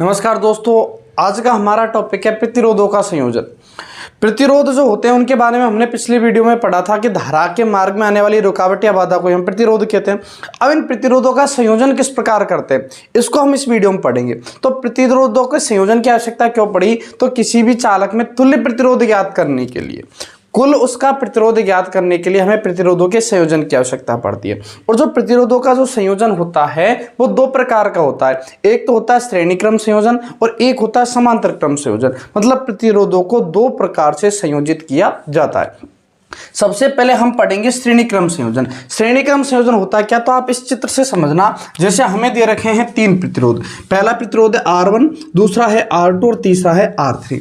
नमस्कार दोस्तों, आज का हमारा टॉपिक है प्रतिरोधों का संयोजन। प्रतिरोध जो होते हैं उनके बारे में हमने पिछली वीडियो में पढ़ा था कि धारा के मार्ग में आने वाली रुकावट या बाधा को हम प्रतिरोध कहते हैं। अब इन प्रतिरोधों का संयोजन किस प्रकार करते हैं इसको हम इस वीडियो में पढ़ेंगे। तो प्रतिरोधों के संयोजन की आवश्यकता क्यों पड़ी? तो किसी भी चालक में तुल्य प्रतिरोध ज्ञात करने के लिए, कुल उसका प्रतिरोध ज्ञात करने के लिए हमें प्रतिरोधों के संयोजन की आवश्यकता पड़ती है। और जो प्रतिरोधों का जो संयोजन होता है वो दो प्रकार का होता है। एक तो होता है श्रेणी क्रम संयोजन और एक होता है समांतर क्रम संयोजन। मतलब प्रतिरोधों को दो प्रकार से संयोजित किया जाता है। सबसे पहले हम पढ़ेंगे श्रेणी क्रम संयोजन। श्रेणी क्रम संयोजन होता है क्या? तो आप इस चित्र से समझना, जैसे हमें दे रखे हैं तीन प्रतिरोध। पहला प्रतिरोध है R1, दूसरा है R2 और तीसरा है R3।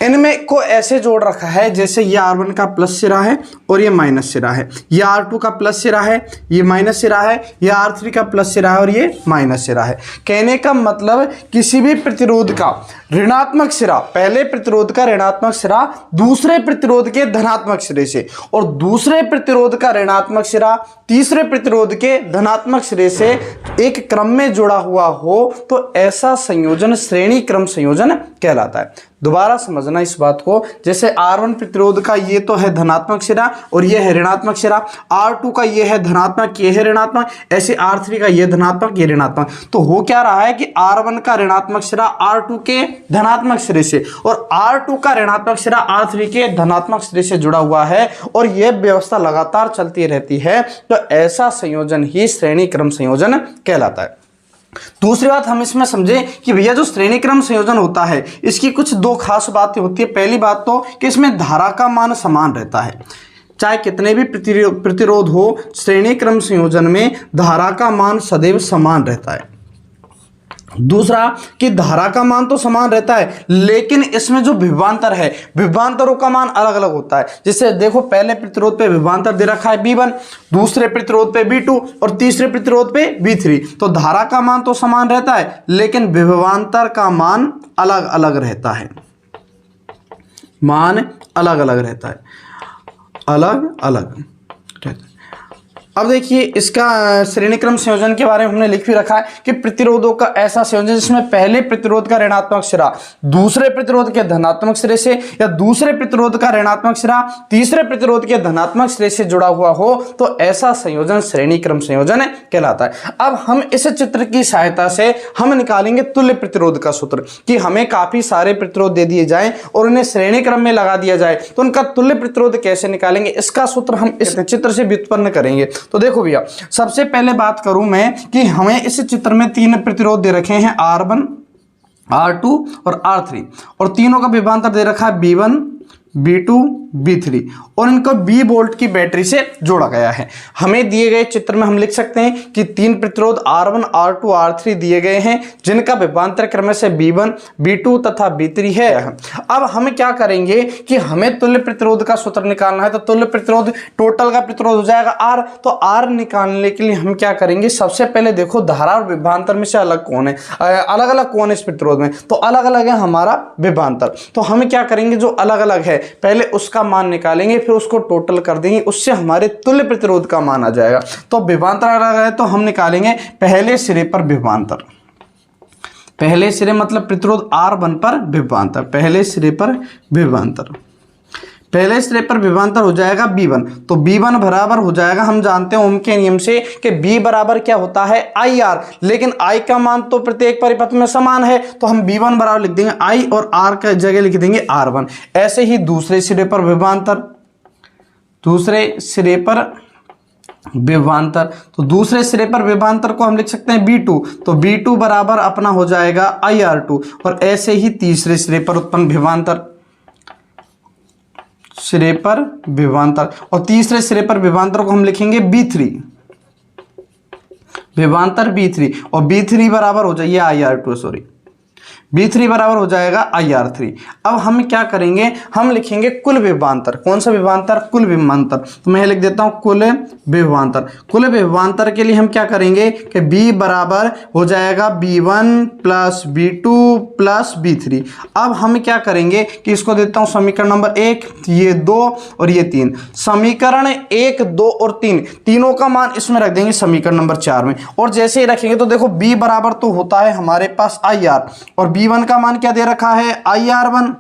इनमें को ऐसे जोड़ रखा है जैसे ये R1 का प्लस सिरा है और ये माइनस सिरा है, ये R2 का प्लस सिरा है, ये माइनस सिरा है, ये R3 का प्लस सिरा है और ये माइनस सिरा है। कहने का मतलब किसी भी प्रतिरोध का ऋणात्मक सिरा, पहले प्रतिरोध का ऋणात्मक सिरा दूसरे प्रतिरोध के धनात्मक सिरे से और दूसरे प्रतिरोध का ऋणात्मक सिरा तीसरे प्रतिरोध के धनात्मक सिरे से एक क्रम में जुड़ा हुआ हो तो ऐसा संयोजन श्रेणी क्रम संयोजन कहलाता है। दोबारा समझना इस बात को, जैसे R1 प्रतिरोध का ये तो है धनात्मक सिरा और ये है ऋणात्मक सिरा, R2 का ये है धनात्मक, ये है ऋणात्मक, ऐसे R3 का ये धनात्मक, ये ऋणात्मक। तो हो क्या रहा है कि R1 का ऋणात्मक सिरा R2 के धनात्मक सिरे से और R2 का ऋणात्मक सिरा R3 के धनात्मक सिरे से जुड़ा हुआ है और यह व्यवस्था लगातार चलती रहती है। तो ऐसा संयोजन ही श्रेणी क्रम संयोजन कहलाता है। दूसरी बात हम इसमें समझे कि भैया जो श्रेणी क्रम संयोजन होता है इसकी कुछ दो खास बातें होती है। पहली बात तो कि इसमें धारा का मान समान रहता है, चाहे कितने भी प्रतिरोध हो, श्रेणी क्रम संयोजन में धारा का मान सदैव समान रहता है। दूसरा कि धारा का मान तो समान रहता है लेकिन इसमें जो विभवांतर है, विभवांतरों का मान अलग अलग होता है। जैसे देखो, पहले प्रतिरोध पे विभवांतर दे रखा है V1, दूसरे प्रतिरोध पे V2 और तीसरे प्रतिरोध पे V3। तो धारा का मान तो समान रहता है लेकिन विभवांतर का मान अलग अलग रहता है, मान अलग अलग रहता है, अलग अलग रहता है। अब देखिए, इसका श्रेणी क्रम संयोजन के बारे में हमने लिख भी रखा है कि प्रतिरोधों का ऐसा संयोजन जिसमें पहले प्रतिरोध का ऋणात्मक सिरा दूसरे प्रतिरोध के धनात्मक सिरे से या दूसरे प्रतिरोध का ऋणात्मक सिरा तीसरे प्रतिरोध के धनात्मक सिरे से जुड़ा हुआ हो तो ऐसा संयोजन श्रेणी क्रम संयोजन कहलाता है। अब हम इस चित्र की सहायता से हम निकालेंगे तुल्य प्रतिरोध का सूत्र कि हमें काफी सारे प्रतिरोध दे दिए जाएं और उन्हें श्रेणी क्रम में लगा दिया जाए तो उनका तुल्य प्रतिरोध कैसे निकालेंगे, इसका सूत्र हम इस चित्र से व्युत्पन्न करेंगे। तो देखो भैया, सबसे पहले बात करूं मैं कि हमें इस चित्र में तीन प्रतिरोध दे रखे हैं R1, R2 और R3 और तीनों का विभवांतर दे रखा है V1, V2, V3 और इनको V वोल्ट की बैटरी से जोड़ा गया है। हमें दिए गए चित्र में हम लिख सकते हैं कि तीन प्रतिरोध R1, R2, R3 दिए गए हैं जिनका विभवांतर क्रम से V1, V2 तथा V3 है। अब हम क्या करेंगे कि हमें तुल्य प्रतिरोध का सूत्र निकालना है। तो तुल्य प्रतिरोध टोटल का प्रतिरोध हो जाएगा R। तो R निकालने के लिए हम क्या करेंगे, सबसे पहले देखो धारा और विभवांतर में से अलग कौन है, अलग अलग कौन है इस प्रतिरोध में, तो अलग अलग है हमारा विभवांतर। तो हम क्या करेंगे, जो अलग अलग है पहले उसका मान निकालेंगे फिर उसको टोटल कर देंगे, उससे हमारे तुल्य प्रतिरोध का मान आ जाएगा। तो विभवांतर अलग है तो हम निकालेंगे पहले सिरे पर विभवांतर, पहले सिरे मतलब प्रतिरोध R1 पर विभवांतर, पहले सिरे पर विभवांतर, पहले सिरे पर विभवांतर हो जाएगा V1। तो V1 बराबर हो जाएगा, हम जानते हैं ओम के नियम से कि V बराबर क्या होता है IR, लेकिन I का मान तो प्रत्येक परिपथ में समान है तो हम V1 बराबर लिख देंगे I और R का जगह लिख देंगे R1। ऐसे ही दूसरे सिरे पर विभवांतर, दूसरे सिरे पर विभवांतर, तो दूसरे सिरे पर विभवांतर को हम लिख सकते हैं V2। तो V2 बराबर अपना हो जाएगा IR2 और ऐसे ही तीसरे सिरे पर उत्पन्न विभवांतर, सिरे पर विभवांतर और तीसरे सिरे पर विभवांतर को हम लिखेंगे V3, विभवांतर V3 और V3 बराबर हो जाइए IR2, सॉरी B3 बराबर हो जाएगा IR3। अब हम क्या करेंगे, हम लिखेंगे कुल विभवांतर। कौन सा विभवांतर? कुल विभवांतर। तो मैं लिख देता हूँ कुल विभवांतर। कुल विभवांतर के लिए हम क्या करेंगे कि B बराबर हो जाएगा B1 plus B2 plus B3। अब हम क्या करेंगे कि इसको देता हूँ समीकरण नंबर 1, ये 2 और ये 3। समीकरण 1, 2 और 3 तीनों का मान इसमें रख देंगे समीकरण नंबर 4 में। और जैसे ही रखेंगे तो देखो B बराबर तो होता है हमारे पास IR, और B1 का मान क्या दे रखा है IR1,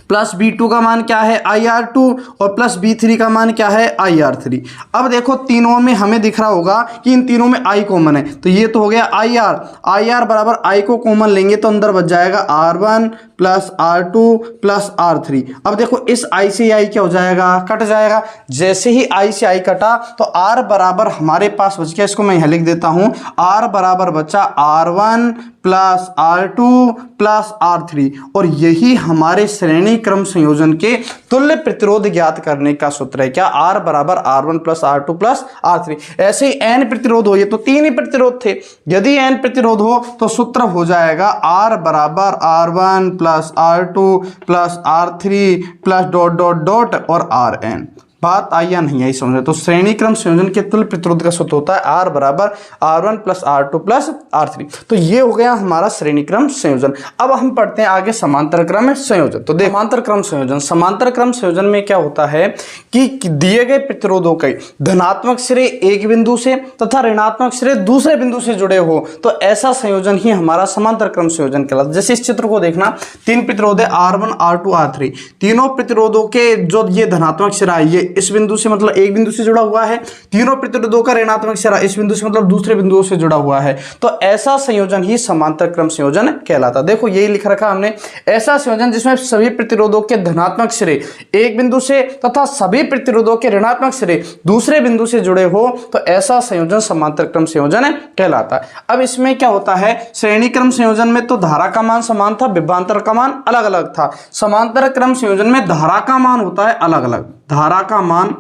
प्लस B2 का मान क्या है IR2, और प्लस B3 का मान क्या है IR3। अब देखो तीनों में हमें दिख रहा होगा कि इन तीनों में I कॉमन है, तो ये तो हो गया IR बराबर I को कॉमन लेंगे तो अंदर बच जाएगा R1 plus R2 plus R3। अब देखो इस I से I क्या हो जाएगा, कट जाएगा। जैसे ही I से I कटा तो R बराबर हमारे पास बच गया, इसको मैं यहाँ लिख देता हूँ, R बराबर बचा R1 plus R2 plus R3। और यही हमारे श्रेणी क्रम संयोजन के तुल्य प्रतिरोध ज्ञात करने का सूत्र है। क्या? R बराबर R1 plus R2 plus R3। ऐसे ही n प्रतिरोध हो, ये तो 3 ही प्रतिरोध थे, यदि n प्रतिरोध हो तो सूत्र हो जाएगा R बराबर R1 plus R2 plus R3 plus dot dot dot और Rn। बात आई या नहीं आई समझे? तो श्रेणी क्रम संयोजन के तुल्य प्रतिरोध का सूत्र होता है R बराबर R1 plus R2 plus R3। तो ये हो गया हमारा श्रेणी क्रम संयोजन। अब हम पढ़ते हैं आगे समांतर क्रम संयोजन। तो देखो समांतर क्रम संयोजन, समांतर क्रम संयोजन में क्या होता है कि दिए गए प्रतिरोधों के धनात्मक सिरे एक बिंदु से तथा ऋणात्मक सिरे दूसरे बिंदु से जुड़े हो तो ऐसा संयोजन ही हमारा समांतर क्रम संयोजन कहलाता है। जैसे इस चित्र को देखना, 3 प्रतिरोध है R1 R2 R3। तीनों प्रतिरोधों के जो ये धनात्मक सिरा है ये इस बिंदु से मतलब एक बिंदु से जुड़ा हुआ है, तीनों प्रतिरोधों का ऋणात्मक सिरा इस बिंदु से मतलब दूसरे बिंदुओं से जुड़ा हुआ है, तो ऐसा संयोजन ही समांतर क्रम संयोजन कहलाता है। देखो यही लिख रखा हमने, ऐसा संयोजन जिसमें सभी प्रतिरोधों के धनात्मक सिरे एक बिंदु से तथा सभी प्रतिरोधों के ऋणात्मक सिरे दूसरे बिंदु से जुड़े हो तो ऐसा संयोजन समांतर क्रम संयोजन कहलाता है। अब इसमें क्या होता है, श्रेणी क्रम संयोजन में तो धारा का मान समान था, विभवांतर का मान अलग अलग था। समांतर क्रम संयोजन में धारा का मान होता है अलग अलग, धारा का मान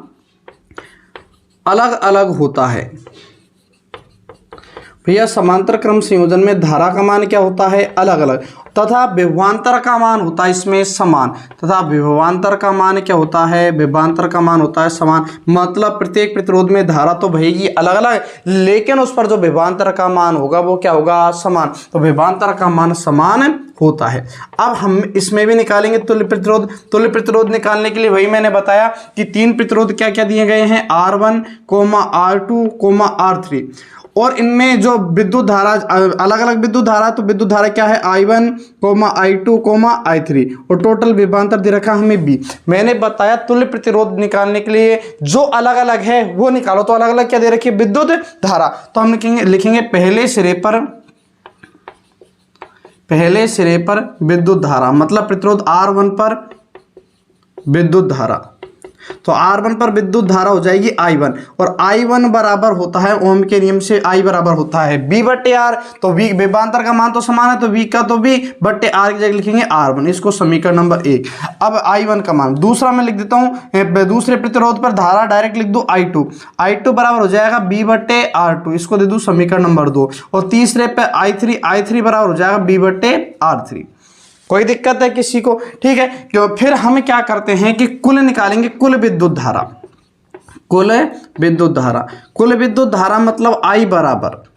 अलग अलग होता है। भैया समांतर क्रम संयोजन में धारा का मान क्या होता है, अलग अलग, तथा विभवांतर का मान होता है इसमें समान, तथा विभवांतर का मान क्या होता है, विभवांतर का मान होता है समान। मतलब प्रत्येक प्रतिरोध में धारा तो बहेगी अलग अलग, लेकिन उस पर जो विभवांतर का मान होगा वो क्या होगा, समान। तो विभवांतर का मान समान होता है। अब हम इसमें भी निकालेंगे तुल्य प्रतिरोध। तुल्य प्रतिरोध निकालने के लिए वही मैंने बताया कि 3 प्रतिरोध क्या क्या दिए गए हैं, R1, R2, R3, और इनमें जो विद्युत धारा अलग अलग विद्युत धारा, तो विद्युत धारा क्या है, I1, I2, I3, और टोटल विभवांतर दे रखा हमें B। मैंने बताया तुल्य प्रतिरोध निकालने के लिए जो अलग अलग है वो निकालो। तो अलग अलग क्या दे रखी है, विद्युत धारा। तो हम लिखेंगे पहले सिरे पर विद्युत धारा, मतलब प्रतिरोध R1 पर विद्युत धारा। तो R1 पर विद्युत धारा हो जाएगी I1, और I1 बराबर होता है ओम के नियम से I बराबर होता है B बट्टे R। तो V विभवांतर का मान तो समान है, तो V का तो V बट्टे R की जगह लिखेंगे R1। इसको समीकरण नंबर 1। अब I1 का मान दूसरा मैं लिख देता हूँ, दूसरे प्रतिरोध पर धारा डायरेक्ट लिख दूँ I2 बराबर हो जाएगा B बट्टे R2, इसको दे दूँ समीकरण नंबर 2। और तीसरे पे I3 बराबर हो जाएगा B बट्टे R3। कोई दिक्कत है किसी को? ठीक है। तो फिर हम क्या करते हैं कि कुल निकालेंगे, कुल विद्युत धारा। कुल विद्युत धारा मतलब I बराबर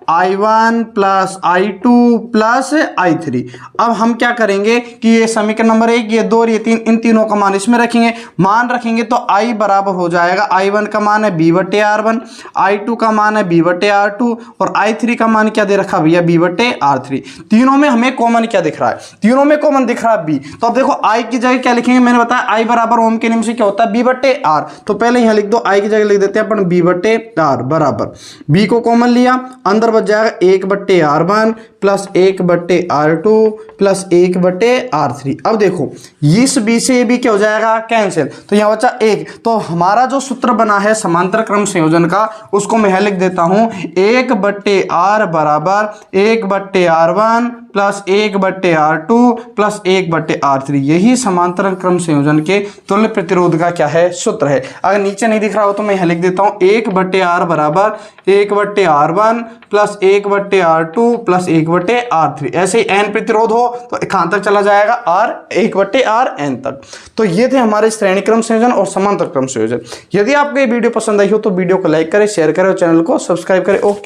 I1 plus I2 plus I3। अब हम क्या करेंगे कि ये समीकरण नंबर 1, ये 2 और ये 3, इन तीनों का मान इसमें रखेंगे। मान रखेंगे तो I बराबर हो जाएगा, I1 का मान है B बट्टे R1, I2 का मान है B बट्टे R2, और I3 का मान क्या दे रखा भैया, B बट्टे R3। तीनों में हमें कॉमन क्या दिख रहा है, तीनों में कॉमन दिख रहा है B। तो अब देखो I की जगह क्या लिखेंगे, मैंने बताया I बराबर ओम के नियम से क्या होता है, B बट्टे R। तो पहले यहाँ लिख दो, I की जगह लिख देते हैं अपन B बट्टे R बराबर, B को कॉमन लिया, अंदर बच जाएगा 1 बट्टे R1 प्लस 1 बट्टे R2 प्लस 1 बट्टे R3। अब देखो इस B से ये B क्या हो जाएगा, कैंसिल, तो यहाँ बचा 1। तो हमारा जो सूत्र बना है समांतर क्रम संयोजन का, उसको मैं लिख देता हूँ 1 बट्टे R बराबर 1 बट्टे R1 plus 1/R2 plus 1/R3, यही समांतर क्रम संयोजन के तुल्य प्रतिरोध का क्या है, सूत्र है। अगर नीचे नहीं दिख रहा हो तो मैं यहाँ लिख देता हूँ 1/R बराबर 1/R1 plus 1/R2 plus 1/R3। ऐसे n प्रतिरोध हो तो कहाँ तक चला जाएगा, R 1/Rn तक। तो ये थे हमारे श्रेणी क्रम संयोजन और समांतर क्रम संयोजन। यदि आपको ये वीडियो पसंद आई हो तो वीडियो को लाइक करें, शेयर करें और चैनल को सब्सक्राइब करें। ओके।